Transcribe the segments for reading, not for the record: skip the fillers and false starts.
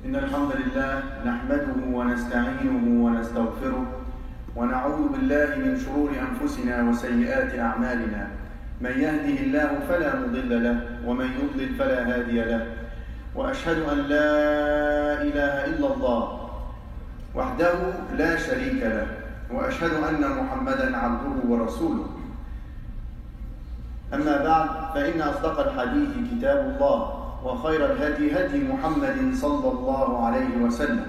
إن الحمد لله نحمده ونستعينه ونستغفره ونعوذ بالله من شرور أنفسنا وسيئات أعمالنا من يهده الله فلا مضل له ومن يضلل فلا هادي له وأشهد أن لا إله إلا الله وحده لا شريك له وأشهد أن محمدا عبده ورسوله أما بعد فإن أصدق الحديث كتاب الله وخير الهدي هدي محمد صلى الله عليه وسلم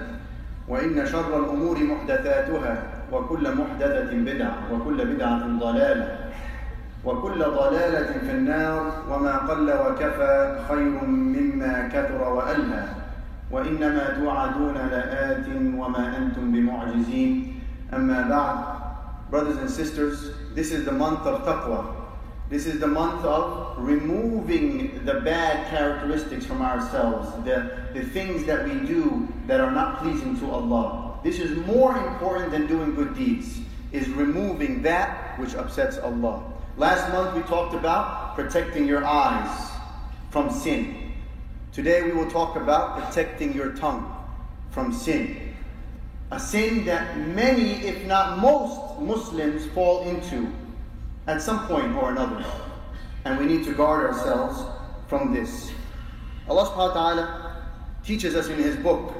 وإن شر الأمور محدثاتها وكل محدثة بدعة وكل بدعة ضلالة وكل ضلالة في النار وما قل وكفى خير مما كثر وألهى وإنما توعدون لآت وما أنتم بمعجزين أما بعد. Brothers and sisters, this is the month of taqwa. This is the month of removing the bad characteristics from ourselves, the things that we do that are not pleasing to Allah. This is more important than doing good deeds, is removing that which upsets Allah. Last month we talked about protecting your eyes from sin. Today we will talk about protecting your tongue from sin. A sin that many, if not most, Muslims fall into at some point or another. And we need to guard ourselves from this. Allah subhanahu wa ta'ala teaches us in His book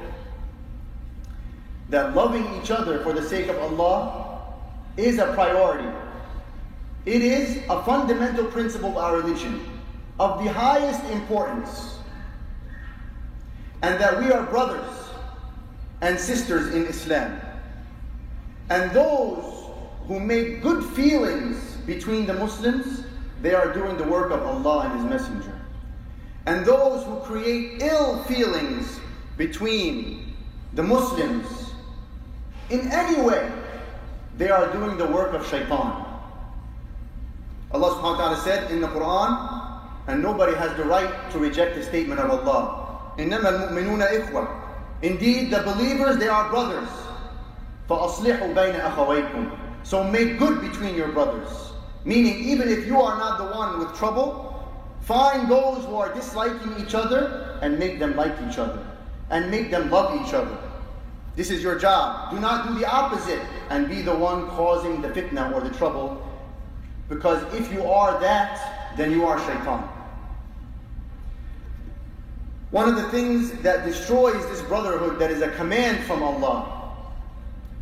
that loving each other for the sake of Allah is a priority. It is a fundamental principle of our religion, of the highest importance. And that we are brothers and sisters in Islam. And those who make good feelings between the Muslims, they are doing the work of Allah and His Messenger. And those who create ill feelings between the Muslims in any way, they are doing the work of shaitan. Allah subhanahu wa ta'ala said in the Quran, and nobody has the right to reject the statement of Allah, إِنَّمَا الْمُؤْمِنُونَ إِخْوَةٌ. Indeed, the believers, they are brothers. فَأَصْلِحُوا بَيْنَ أَخَوَيْكُمْ. So make good between your brothers. Meaning, even if you are not the one with trouble, find those who are disliking each other and make them like each other. And make them love each other. This is your job. Do not do the opposite and be the one causing the fitna or the trouble. Because if you are that, then you are shaitan. One of the things that destroys this brotherhood, that is a command from Allah,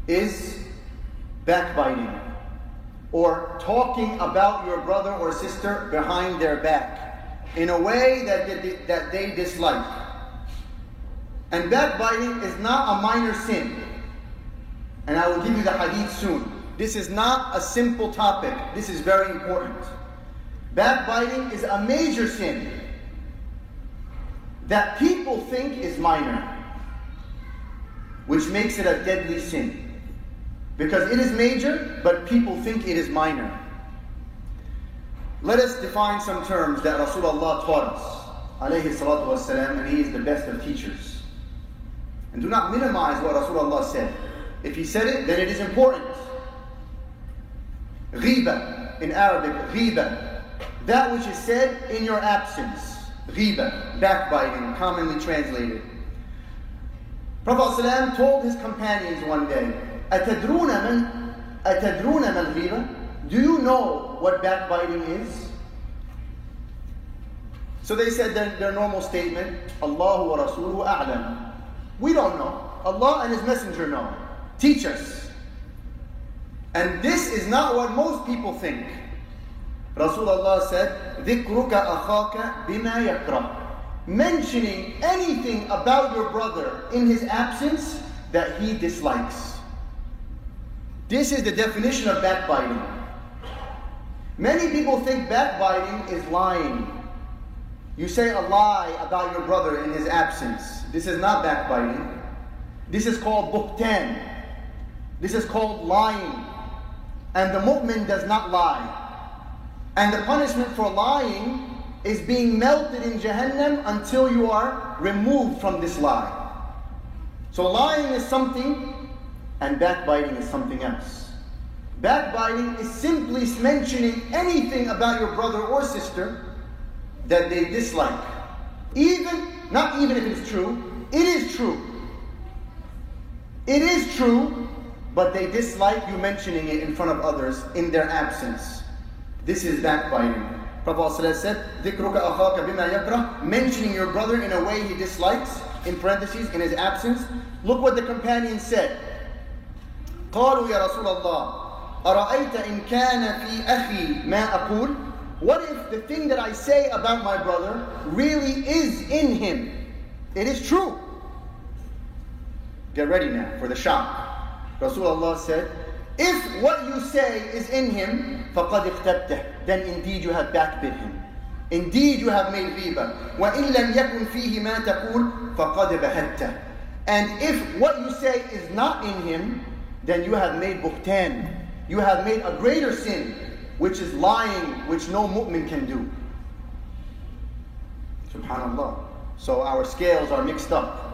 is backbiting, or talking about your brother or sister behind their back in a way that they dislike. And backbiting is not a minor sin. And I will give you the hadith soon. This is not a simple topic. This is very important. Backbiting is a major sin that people think is minor, which makes it a deadly sin. Because it is major, but people think it is minor. Let us define some terms that Rasulullah taught us, alayhi salatu wasalam, and he is the best of teachers. And do not minimize what Rasulullah said. If he said it, then it is important. Ghiba, in Arabic, ghiba. That which is said in your absence. Ghiba, backbiting, commonly translated. Prophet ﷺ told his companions one day, أَتَدْرُونَ مَا الْغِيبَةِ? Do you know what backbiting is? So they said their normal statement, Allahu wa Rasuluhu a'lam. We don't know. Allah and His Messenger know. Teach us. And this is not what most people think. Rasulullah said, ذِكْرُكَ أَخَاكَ بِمَا يَكْرَهُ. Mentioning anything about your brother in his absence that he dislikes. This is the definition of backbiting. Many people think backbiting is lying. You say a lie about your brother in his absence. This is not backbiting. This is called buhtan. This is called lying. And the mu'min does not lie. And the punishment for lying is being melted in Jahannam until you are removed from this lie. So lying is something, and backbiting is something else. Backbiting is simply mentioning anything about your brother or sister that they dislike. Not even if it's true, It is true. It is true, but they dislike you mentioning it in front of others in their absence. This is backbiting. Prophet said, ذِكْرُكَ أَخَاكَ بِمَا يَكْرَهُ, mentioning your brother in a way he dislikes, in parentheses, in his absence. Look what the companion said. قالوا يا رسول الله أرأيت إن كان في أخي ما أقول. What if the thing that I say about my brother really is in him? It is true. Get ready now for the shock. Rasulullah said, if what you say is in him, فَقَدْ اغْتَبْتَهُ, then indeed you have backbid him. Indeed you have made riba. وَإِن لَمْ يَكُنْ فِيهِ مَا تَقُولُ فَقَدْ بَهَتَّهُ. And if what you say is not in him, then you have made buhtan. You have made a greater sin, which is lying, which no mu'min can do. Subhanallah. So our scales are mixed up.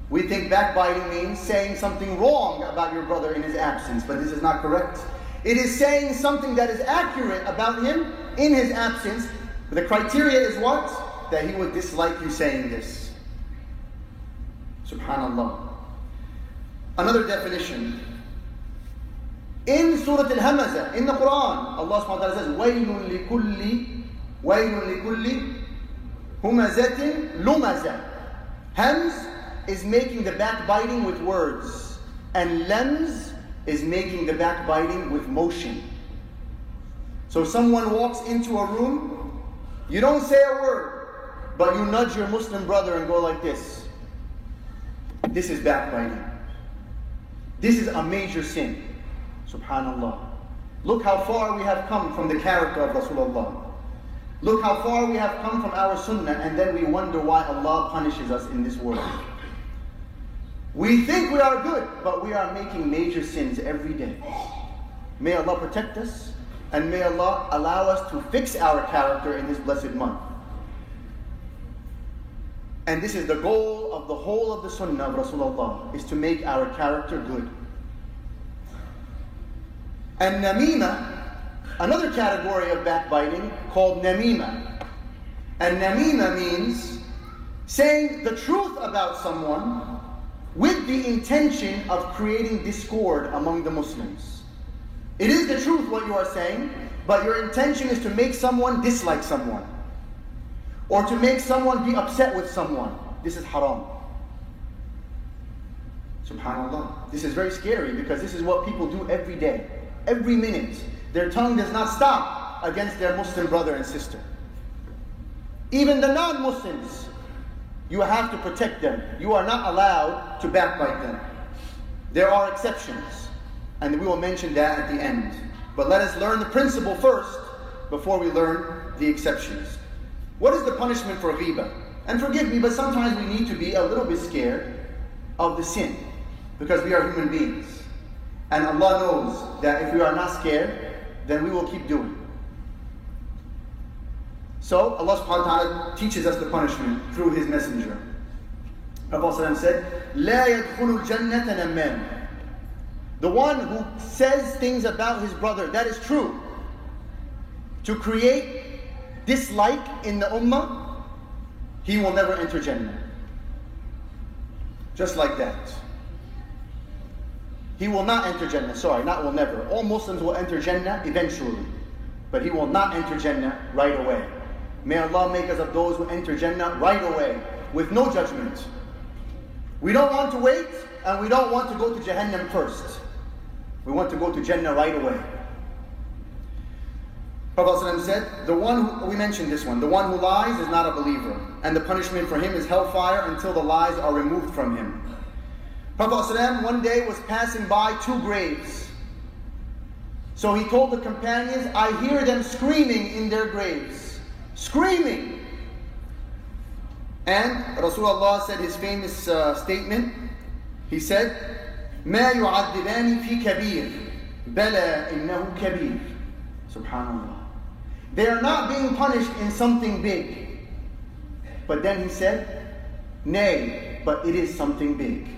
We think backbiting means saying something wrong about your brother in his absence, but this is not correct. It is saying something that is accurate about him in his absence. The criteria is what? That he would dislike you saying this. Subhanallah. Another definition. In Surah Al-Hamazah, in the Quran, Allah subhanahu wa ta'ala says, وَيْلٌ لِكُلِّ هُمَزَةٍ لُمَزَةٍ. Hams is making the backbiting with words, and lams is making the backbiting with motion. So someone walks into a room, you don't say a word, but you nudge your Muslim brother and go like this. This is backbiting. This is a major sin. Subhanallah. Look how far we have come from the character of Rasulullah. Look how far we have come from our sunnah, and then we wonder why Allah punishes us in this world. We think we are good, but we are making major sins every day. May Allah protect us, and may Allah allow us to fix our character in this blessed month. And this is the goal of the whole of the sunnah of Rasulullah, is to make our character good. And namima, another category of backbiting called namima. And namima means saying the truth about someone with the intention of creating discord among the Muslims. It is the truth what you are saying, but your intention is to make someone dislike someone, or to make someone be upset with someone. This is haram. Subhanallah. This is very scary, because this is what people do every day. Every minute, their tongue does not stop against their Muslim brother and sister. Even the non-Muslims, you have to protect them. You are not allowed to backbite them. There are exceptions, and we will mention that at the end. But let us learn the principle first before we learn the exceptions. What is the punishment for ghiba? And forgive me, but sometimes we need to be a little bit scared of the sin, because we are human beings. And Allah knows that if we are not scared, then we will keep doing. So Allah subhanahu wa ta'ala teaches us the punishment through His messenger. Prophet said, لا يدخل الجنة نمام. The one who says things about his brother, that is true, to create dislike in the ummah, he will never enter Jannah. Just like that. He will not enter Jannah. Sorry, not will never. All Muslims will enter Jannah eventually, but he will not enter Jannah right away. May Allah make us of those who enter Jannah right away, with no judgment. We don't want to wait, and we don't want to go to Jahannam first. We want to go to Jannah right away. Prophet said, the one who, we mentioned this one, the one who lies is not a believer, and the punishment for him is hellfire until the lies are removed from him. Prophet one day was passing by 2 graves. So he told the companions, I hear them screaming in their graves. Screaming! And Rasulullah said his famous statement. He said, ما يعذبان في كبير بلى إنه كبير. Subhanallah. They are not being punished in something big. But then he said, nay, but it is something big.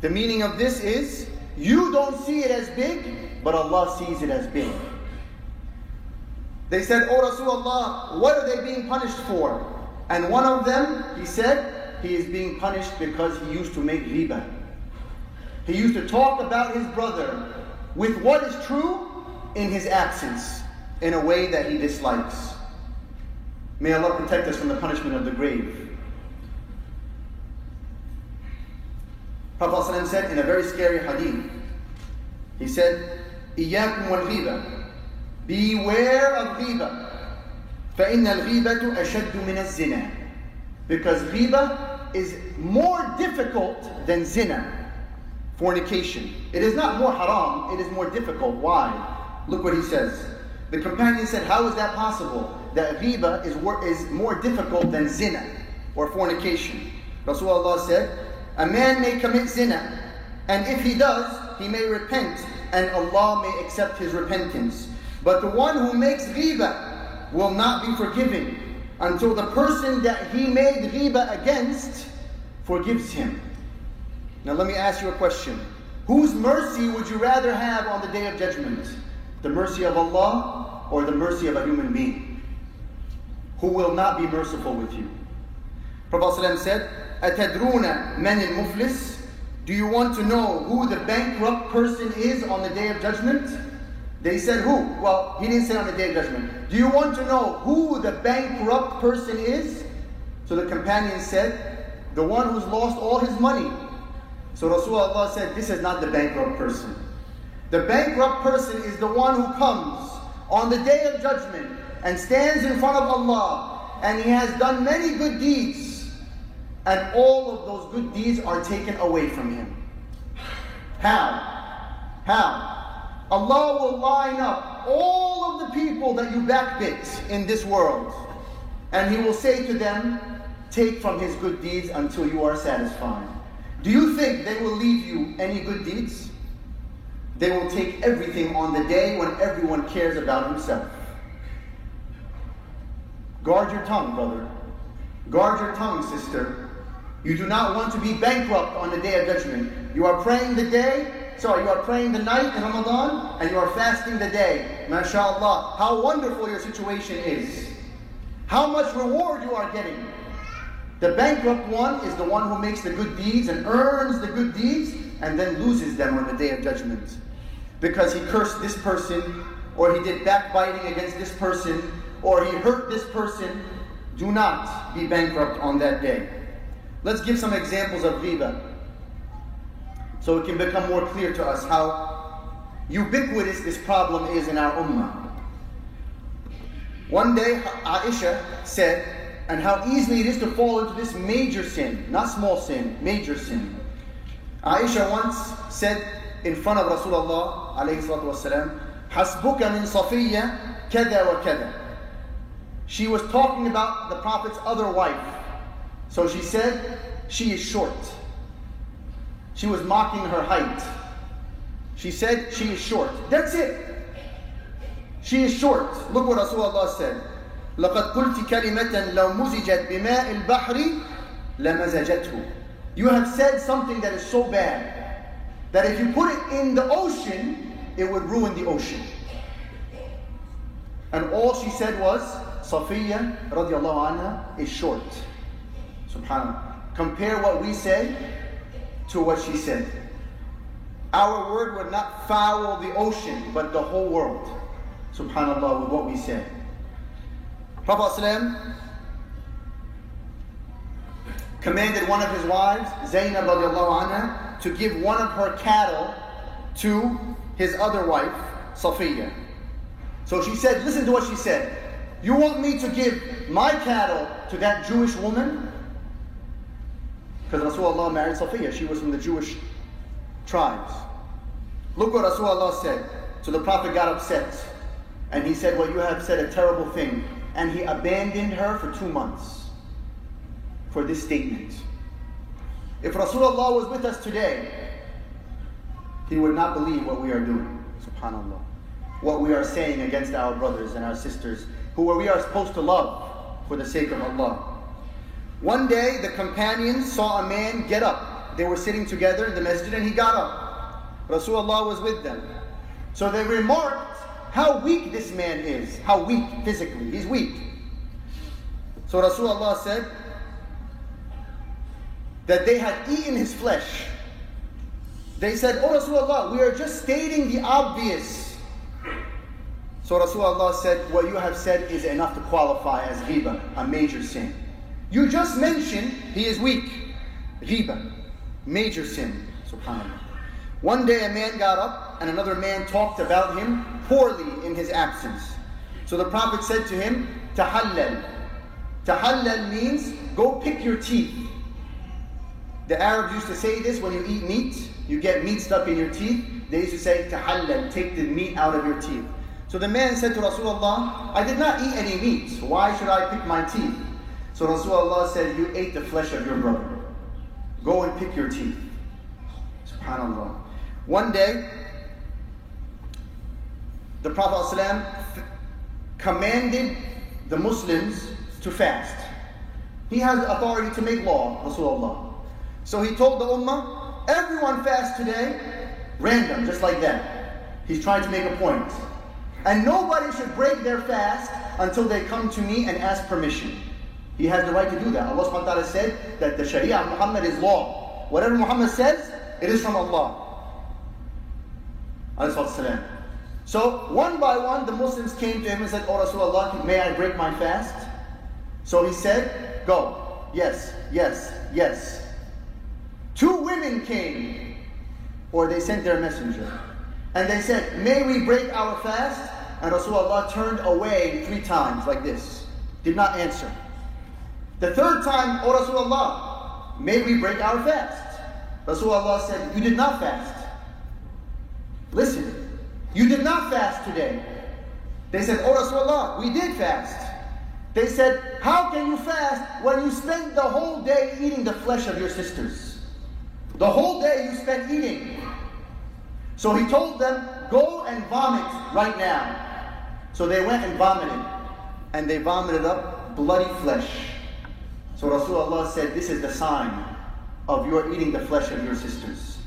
The meaning of this is, you don't see it as big, but Allah sees it as big. They said, O Rasulullah, what are they being punished for? And one of them, he said, he is being punished because he used to make ghibah. He used to talk about his brother with what is true in his absence, in a way that he dislikes. May Allah protect us from the punishment of the grave. Prophet ﷺ said in a very scary hadith, he said, إِيَّاكُمْ وَالْغِيبَةِ, beware of ghibah. فَإِنَّ الْغِيبَةُ أَشَدُّ مِنَ الزِّنَا, because ghibah is more difficult than zina, fornication. It is not more haram, it is more difficult. Why? Look what he says. The companion said, how is that possible? That ghibah is more difficult than zina or fornication. Rasulullah said, a man may commit zina, and if he does, he may repent, and Allah may accept his repentance. But the one who makes ghibah will not be forgiven until the person that he made ghibah against forgives him. Now let me ask you a question. Whose mercy would you rather have on the Day of Judgment? The mercy of Allah or the mercy of a human being who will not be merciful with you? Prophet ﷺ said, أَتَدْرُونَ مَنِ الْمُفْلِسِ, do you want to know who the bankrupt person is on the Day of Judgment? They said, who? Well, he didn't say on the Day of Judgment. Do you want to know who the bankrupt person is? So the companion said, the one who's lost all his money. So Rasulullah said, this is not the bankrupt person. The bankrupt person is the one who comes on the Day of Judgment and stands in front of Allah, and he has done many good deeds, and all of those good deeds are taken away from him. How? How? Allah will line up all of the people that you backbit in this world, and He will say to them, take from his good deeds until you are satisfied. Do you think they will leave you any good deeds? They will take everything on the day when everyone cares about himself. Guard your tongue, brother. Guard your tongue, sister. You do not want to be bankrupt on the Day of Judgment. You are praying you are praying the night in Ramadan, and you are fasting the day. MashaAllah, how wonderful your situation is. How much reward you are getting. The bankrupt one is the one who makes the good deeds and earns the good deeds and then loses them on the Day of Judgment. Because he cursed this person, or he did backbiting against this person, or he hurt this person. Do not be bankrupt on that day. Let's give some examples of ghibah, so it can become more clear to us how ubiquitous this problem is in our ummah. One day, Aisha said, and how easily it is to fall into this major sin, not small sin, major sin. Aisha once said in front of Rasulullah alayhi salatu wasalam, حَسْبُكَ مِنْ صَفِيَّةٍ كَذَا وَكَذَا. She was talking about the Prophet's other wife. So she said, she is short. She was mocking her height. She said, she is short. That's it. She is short. Look what Rasulullah said. لَقَدْ قُلْتِ كَلِمَةً لَوْ مُزِجَتْ بِمَاءِ الْبَحْرِ لَمَزَجَتْهُ. You have said something that is so bad that if you put it in the ocean, it would ruin the ocean. And all she said was, Safiya radiallahu anha is short. Subhanallah. Compare what we say to what she said. Our word would not foul the ocean, but the whole world. Subhanallah, with what we say. Prophet ﷺ commanded one of his wives, Zainab radiallahu anha, to give one of her cattle to his other wife, Safiya. So she said, listen to what she said. You want me to give my cattle to that Jewish woman? Because Rasulullah married Safiya. She was from the Jewish tribes. Look what Rasulullah said. So the Prophet got upset. And he said, well, you have said a terrible thing. And he abandoned her for 2 months for this statement. If Rasulullah was with us today, he would not believe what we are doing. Subhanallah. What we are saying against our brothers and our sisters, who we are supposed to love for the sake of Allah. One day, the companions saw a man get up. They were sitting together in the masjid and he got up. Rasulullah was with them. So they remarked how weak this man is. How weak physically. He's weak. So Rasulullah said, that they had eaten his flesh. They said, "Oh Rasulullah, we are just stating the obvious." So Rasulullah said, "What you have said is enough to qualify as ghiba, a major sin. You just mentioned he is weak. Ghiba, major sin." Subhanallah. One day a man got up and another man talked about him poorly in his absence. So the Prophet said to him, "Tahallal." Tahallal means go pick your teeth. The Arabs used to say this when you eat meat. You get meat stuck in your teeth. They used to say, "Tahallal," take the meat out of your teeth. So the man said to Rasulullah, "I did not eat any meat. Why should I pick my teeth?" So Rasulullah said, "You ate the flesh of your brother. Go and pick your teeth." SubhanAllah. One day, the Prophet ﷺ commanded the Muslims to fast. He has the authority to make law, Rasulullah. So he told the Ummah, everyone fast today, random, just like that. He's trying to make a point. And nobody should break their fast until they come to me and ask permission. He has the right to do that. Allah subhanahu wa ta'ala said that the Sharia of Muhammad is law. Whatever Muhammad says, it is from Allah. So one by one the Muslims came to him and said, "Oh Rasulullah, may I break my fast?" So he said, "Go. Yes, yes, yes." Two women came, or they sent their messenger, and they said, "May we break our fast?" And Rasulullah turned away 3 times like this, did not answer. The third time, "Oh Rasulullah, may we break our fast?" Rasulullah said, "You did not fast. Listen, you did not fast today." They said, "Oh Rasulullah, we did fast." They said, "How can you fast when you spent the whole day eating the flesh of your sisters? The whole day you spent eating." So he told them, "Go and vomit right now." So they went and vomited, and they vomited up bloody flesh. So Rasulullah said, "This is the sign of your eating the flesh of your sisters.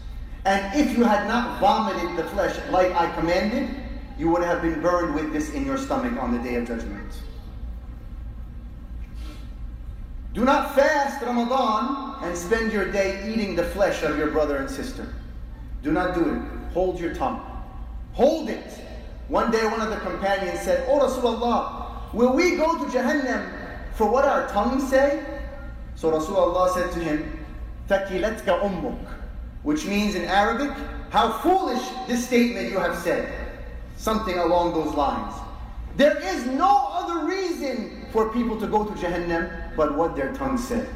And if you had not vomited the flesh like I commanded, you would have been burned with this in your stomach on the Day of Judgment." Do not fast Ramadan and spend your day eating the flesh of your brother and sister. Do not do it. Hold your tongue. Hold it. One day one of the companions said, "Oh Rasulullah, will we go to Jahannam for what our tongues say?" So Rasulullah said to him, "Thakilatka ummuk," which means in Arabic, "How foolish this statement you have said." Something along those lines. There is no other reason for people to go to Jahannam but what their tongue said.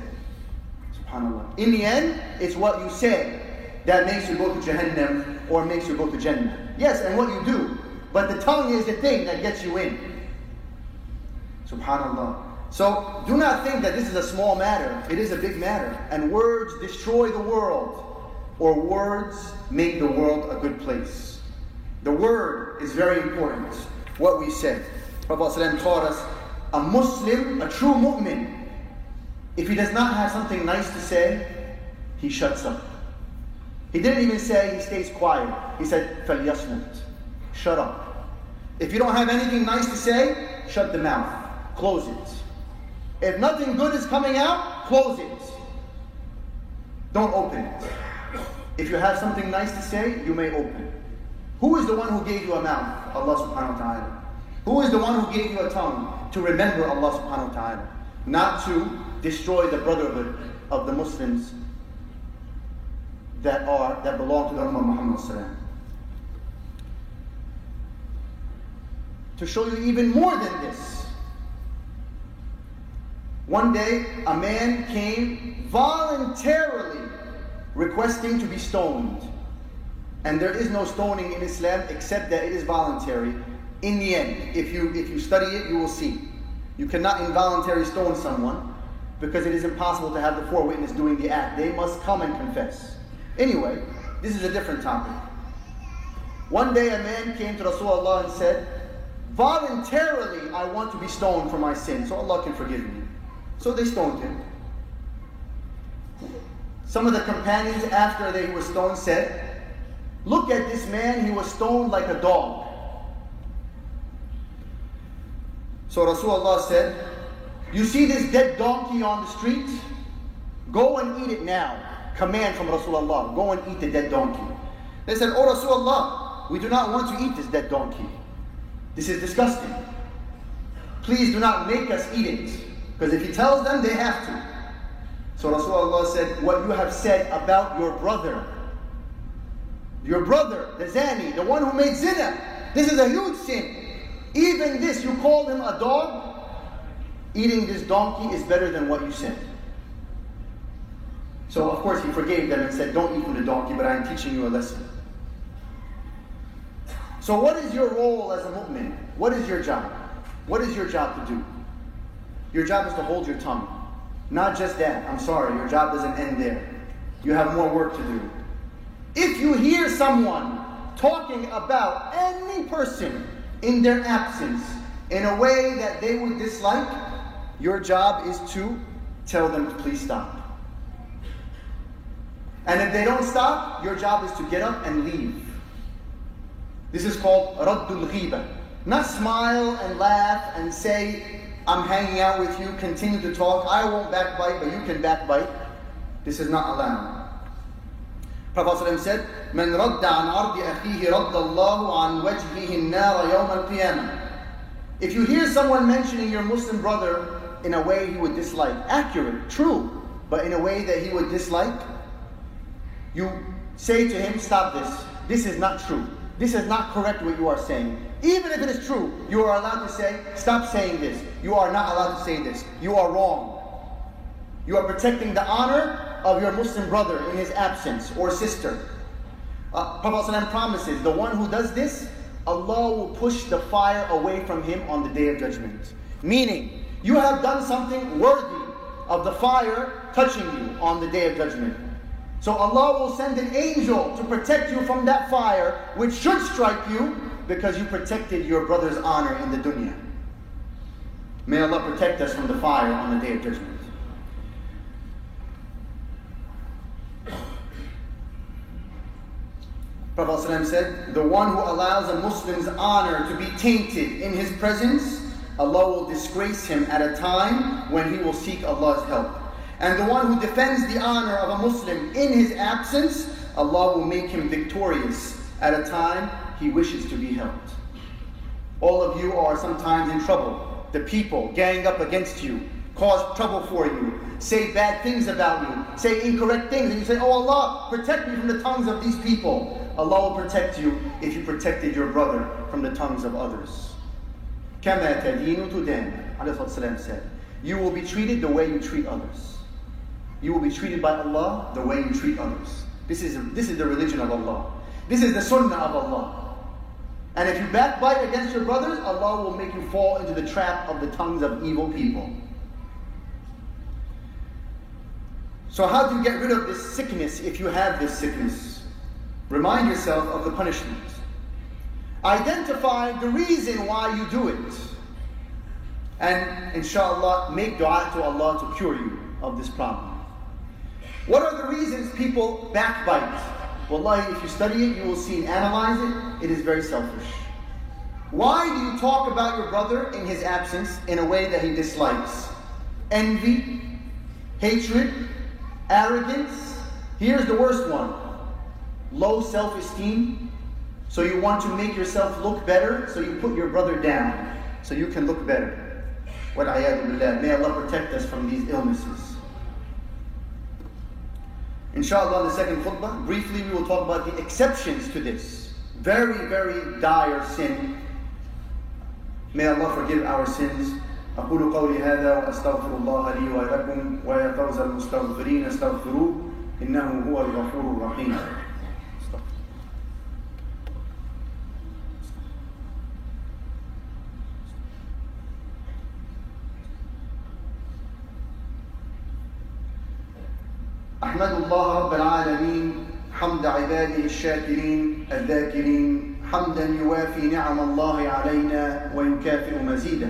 SubhanAllah. In the end, it's what you say that makes you go to Jahannam or makes you go to Jannah. Yes, and what you do. But the tongue is the thing that gets you in. SubhanAllah. So do not think that this is a small matter. It is a big matter. And words destroy the world, or words make the world a good place. The word is very important. What we say. Prophet ﷺ taught us, a Muslim, a true mu'min, if he does not have something nice to say, he shuts up. He didn't even say he stays quiet. He said, فَلْيَصْمُتْ. Shut up. If you don't have anything nice to say, shut the mouth. Close it. If nothing good is coming out, close it. Don't open it. If you have something nice to say, you may open. Who is the one who gave you a mouth? Allah subhanahu wa ta'ala. Who is the one who gave you a tongue? To remember Allah subhanahu wa ta'ala. Not to destroy the brotherhood of the Muslims that belong to the Ummah of Muhammad sallallahu alaihi wasallam. To show you even more than this, one day a man came voluntarily requesting to be stoned. And there is no stoning in Islam except that it is voluntary. In the end, if you study it, you will see. You cannot involuntarily stone someone because it is impossible to have the 4 witnesses doing the act. They must come and confess. Anyway, this is a different topic. One day a man came to Rasulullah and said, "Voluntarily I want to be stoned for my sin, so Allah can forgive me." So they stoned him. Some of the companions after they were stoned said, "Look at this man, he was stoned like a dog." So Rasulullah said, "You see this dead donkey on the street? Go and eat it now. Command from Rasulullah. Go and eat the dead donkey. They said, "Oh Rasulullah, we do not want to eat this dead donkey. This is disgusting. Please do not make us eat it." Because if he tells them, they have to. So Rasulullah said, "What you have said about your brother, the zani, the one who made zina, this is a huge sin. Even this, you called him a dog? Eating this donkey is better than what you said." So of course he forgave them and said, "Don't eat from the donkey, but I am teaching you a lesson." So what is your role as a mu'min? What is your job? What is your job to do? Your job is to hold your tongue. Not just that. I'm sorry, your job doesn't end there. You have more work to do. If you hear someone talking about any person in their absence in a way that they would dislike, your job is to tell them to please stop. And if they don't stop, your job is to get up and leave. This is called Raddul Ghiba. Not smile and laugh and say, "I'm hanging out with you, continue to talk, I won't backbite, but you can backbite." This is not allowed. Prophet ﷺ said, "Man radda an ardi akhihi radda Allahu an wajhihi an-nar yawm al-qiyamah." If you hear someone mentioning your Muslim brother in a way he would dislike, accurate, true, but in a way that he would dislike, you say to him, "Stop this. This is not true. This is not correct what you are saying." Even if it is true, you are allowed to say, "Stop saying this. You are not allowed to say this. You are wrong." You are protecting the honor of your Muslim brother in his absence or sister. Prophet ﷺ promises, the one who does this, Allah will push the fire away from him on the Day of Judgment. Meaning, you have done something worthy of the fire touching you on the Day of Judgment. So Allah will send an angel to protect you from that fire, which should strike you because you protected your brother's honor in the dunya. May Allah protect us from the fire on the Day of Judgment. Prophet ﷺ said, the one who allows a Muslim's honor to be tainted in his presence, Allah will disgrace him at a time when he will seek Allah's help. And the one who defends the honor of a Muslim in his absence, Allah will make him victorious at a time he wishes to be helped. All of you are sometimes in trouble. The people gang up against you, cause trouble for you, say bad things about you, say incorrect things, and you say, "Oh Allah, protect me from the tongues of these people." Allah will protect you if you protected your brother from the tongues of others. كَمَا تَدِينُ تُدَانُ, ﷺ said, you will be treated the way you treat others. You will be treated by Allah the way you treat others. This is the religion of Allah. This is the sunnah of Allah. And if you backbite against your brothers, Allah will make you fall into the trap of the tongues of evil people. So how do you get rid of this sickness if you have this sickness? Remind yourself of the punishment. Identify the reason why you do it. And inshallah, make dua to Allah to cure you of this problem. What are the reasons people backbite? Wallahi, if you study it, you will see and analyze it. It is very selfish. Why do you talk about your brother in his absence in a way that he dislikes? Envy, hatred, arrogance. Here's the worst one. Low self-esteem. So you want to make yourself look better, so you put your brother down so you can look better. Wal-'iyadu billah. May Allah protect us from these illnesses. Inshallah, in the second khutbah, briefly we will talk about the exceptions to this very, very dire sin. May Allah forgive our sins. أقول قولي هذا وأستغفر الله لي ولكم ويا فوز المستغفرين استغفروه إنه هو الغفور الرحيم. أحمد الله رب العالمين حمد عباده الشاكرين الذاكرين حمدا يوافي نعم الله علينا ويكافئ مزيده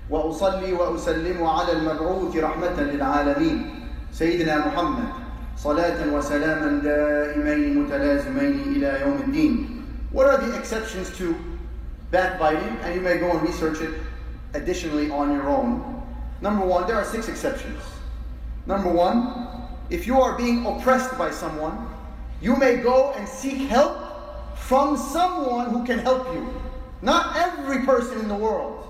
وأصلي وأسلم على المبعوث رحمة للعالمين سيدنا محمد صلاة وسلاما دائمين متلازمين إلى يوم الدين. What are the exceptions to backbiting? And you may go and research it additionally on your own. Number one, there are 6 exceptions. Number one, if you are being oppressed by someone, you may go and seek help from someone who can help you. Not every person in the world.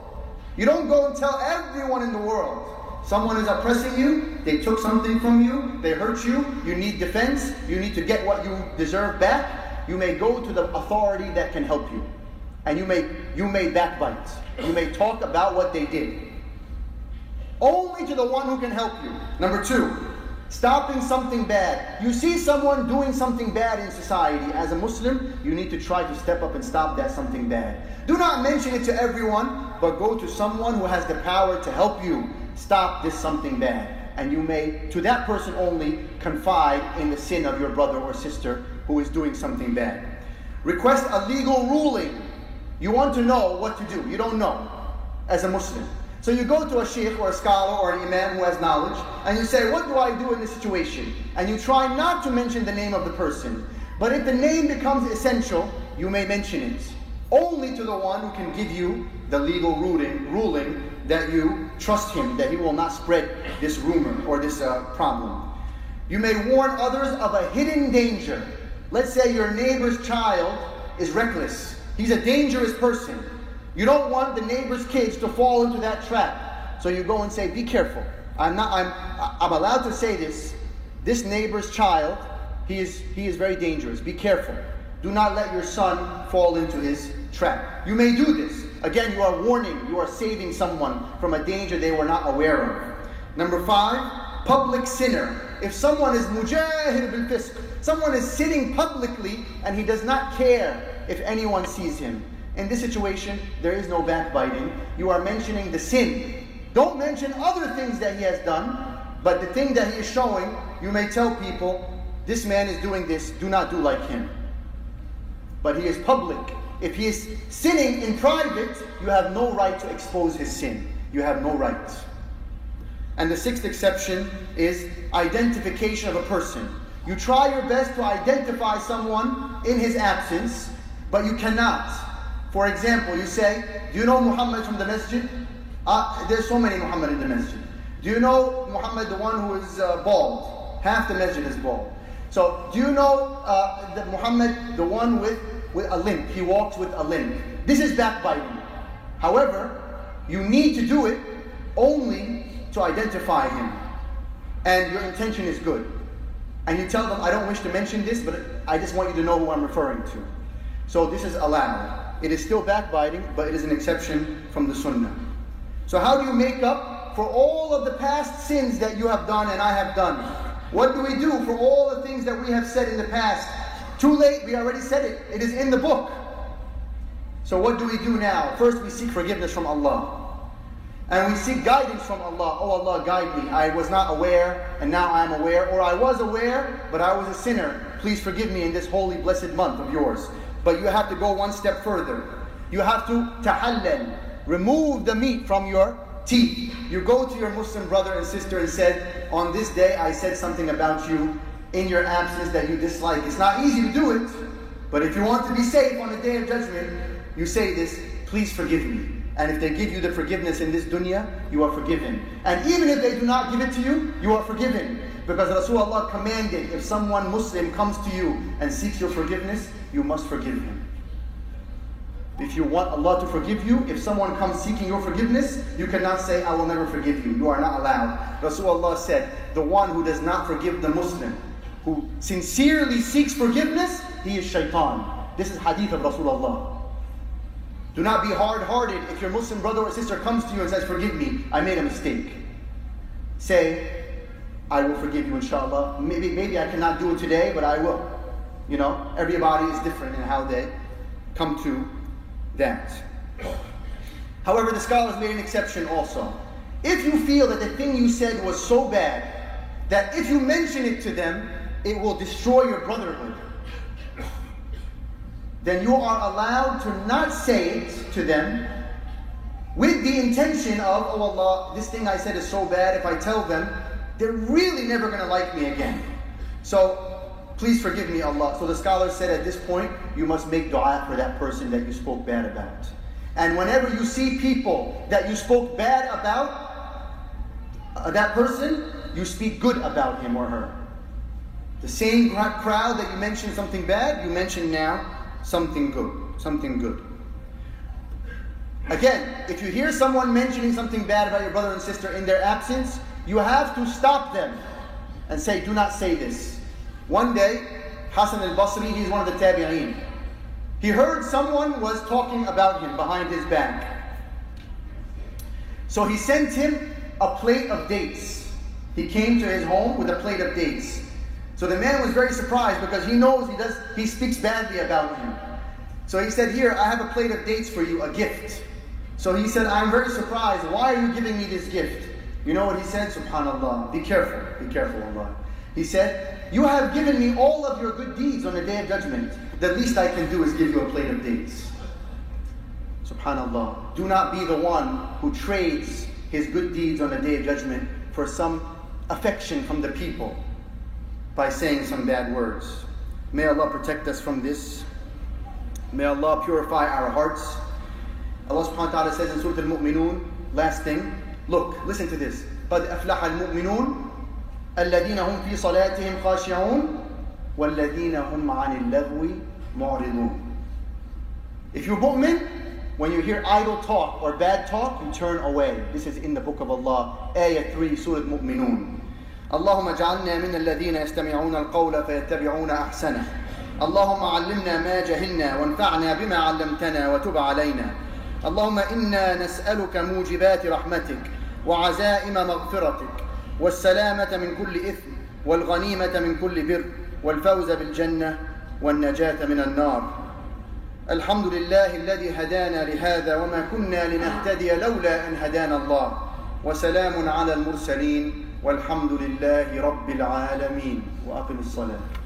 You don't go and tell everyone in the world. Someone is oppressing you, they took something from you, they hurt you, you need defense, you need to get what you deserve back. You may go to the authority that can help you. And you may backbite. You may talk about what they did. Only to the one who can help you. Number 2, stopping something bad. You see someone doing something bad in society. As a Muslim, you need to try to step up and stop that something bad. Do not mention it to everyone, but go to someone who has the power to help you stop this something bad. And you may, to that person only, confide in the sin of your brother or sister who is doing something bad. Request a legal ruling. You want to know what to do. You don't know as a Muslim. So you go to a sheikh or a scholar or an imam who has knowledge, and you say, what do I do in this situation? And you try not to mention the name of the person. But if the name becomes essential, you may mention it. Only to the one who can give you the legal ruling that you trust him, that he will not spread this rumor or this problem. You may warn others of a hidden danger. Let's say your neighbor's child is reckless. He's a dangerous person. You don't want the neighbor's kids to fall into that trap. So you go and say, be careful. I'm allowed to say this. This neighbor's child, he is very dangerous. Be careful. Do not let your son fall into his trap. You may do this. Again, you are warning, you are saving someone from a danger they were not aware of. Number 5, public sinner. If someone is mujahid bil fisq, someone is sinning publicly and he does not care if anyone sees him. In this situation, there is no backbiting. You are mentioning the sin. Don't mention other things that he has done, but the thing that he is showing, you may tell people, this man is doing this, do not do like him. But he is public. If he is sinning in private, you have no right to expose his sin. You have no right. And the 6th exception is identification of a person. You try your best to identify someone in his absence, but you cannot. For example, you say, do you know Muhammad from the masjid? There's so many Muhammad in the masjid. Do you know Muhammad, the one who is bald? Half the masjid is bald. So, do you know the Muhammad, the one with a limp? He walks with a limp. This is backbiting. However, you need to do it only to identify him. And your intention is good. And you tell them, I don't wish to mention this, but I just want you to know who I'm referring to. So this is allowed. It is still backbiting, but it is an exception from the sunnah. So how do you make up for all of the past sins that you have done and I have done? What do we do for all the things that we have said in the past? Too late, we already said it. It is in the book. So what do we do now? First, we seek forgiveness from Allah. And we seek guidance from Allah. Oh Allah, guide me. I was not aware, and now I am aware. Or I was aware, but I was a sinner. Please forgive me in this holy, blessed month of yours. But you have to go one step further. You have to tahallal, remove the meat from your teeth. You go to your Muslim brother and sister and said, on this day I said something about you in your absence that you dislike. It's not easy to do it, but if you want to be safe on the day of judgment, you say this, please forgive me. And if they give you the forgiveness in this dunya, you are forgiven. And even if they do not give it to you, you are forgiven. Because Rasulullah commanded, if someone Muslim comes to you and seeks your forgiveness, you must forgive him. If you want Allah to forgive you, if someone comes seeking your forgiveness, you cannot say, I will never forgive you. You are not allowed. Rasulullah said, the one who does not forgive the Muslim, who sincerely seeks forgiveness, he is shaitan. This is hadith of Rasulullah. Do not be hard-hearted if your Muslim brother or sister comes to you and says, forgive me, I made a mistake. Say, I will forgive you inshallah. Maybe I cannot do it today, but I will. You know, everybody is different in how they come to that. However, the scholars made an exception also. If you feel that the thing you said was so bad, that if you mention it to them, it will destroy your brotherhood, then you are allowed to not say it to them with the intention of, oh Allah, this thing I said is so bad, if I tell them, they're really never going to like me again. So, please forgive me, Allah. So the scholars said at this point, you must make dua for that person that you spoke bad about. And whenever you see people that you spoke bad about, that person, you speak good about him or her. The same crowd that you mentioned something bad, you mention now something good. Something good. Again, if you hear someone mentioning something bad about your brother and sister in their absence, you have to stop them and say, do not say this. One day, Hassan al-Basri, he's one of the tabi'een. He heard someone was talking about him behind his back. So he sent him a plate of dates. He came to his home with a plate of dates. So the man was very surprised because he knows he speaks badly about him. So he said, here, I have a plate of dates for you, a gift. So he said, I'm very surprised. Why are you giving me this gift? You know what he said? Subhanallah. Be careful, Allah. He said, you have given me all of your good deeds on the Day of Judgment. The least I can do is give you a plate of dates. Subhanallah. Do not be the one who trades his good deeds on the Day of Judgment for some affection from the people by saying some bad words. May Allah protect us from this. May Allah purify our hearts. Allah subhanahu wa ta'ala says in Surah Al-Mu'minun, last thing, look, listen to this. قَدْ أَفْلَحَ الْمُؤْمِنُونَ الَّذِينَ هُمْ فِي صَلَاتِهِمْ خَاشِعُونَ وَالَّذِينَ هُمْ عَنِ اللَّغْوِ مُعْرِضُونَ. If you're mu'min, when you hear idle talk or bad talk, you turn away. This is in the book of Allah, Ayah 3, Surah Al-Mu'minun. اللهم اجعلنا من الذين يستمعون القول فيتبعون أحسنه. اللهم علمنا ما جهلنا وانفعنا بما علمتنا وتب علينا. اللهم إنا نسألك موجبات رحمتك وعزائم مغفرتك والسلامة من كل إثم والغنيمة من كل بر والفوز بالجنة والنجاة من النار. الحمد لله الذي هدانا لهذا وما كنا لنهتدي لولا أن هدانا الله. وسلام على المرسلين والحمد لله رب العالمين. وأقم الصلاة.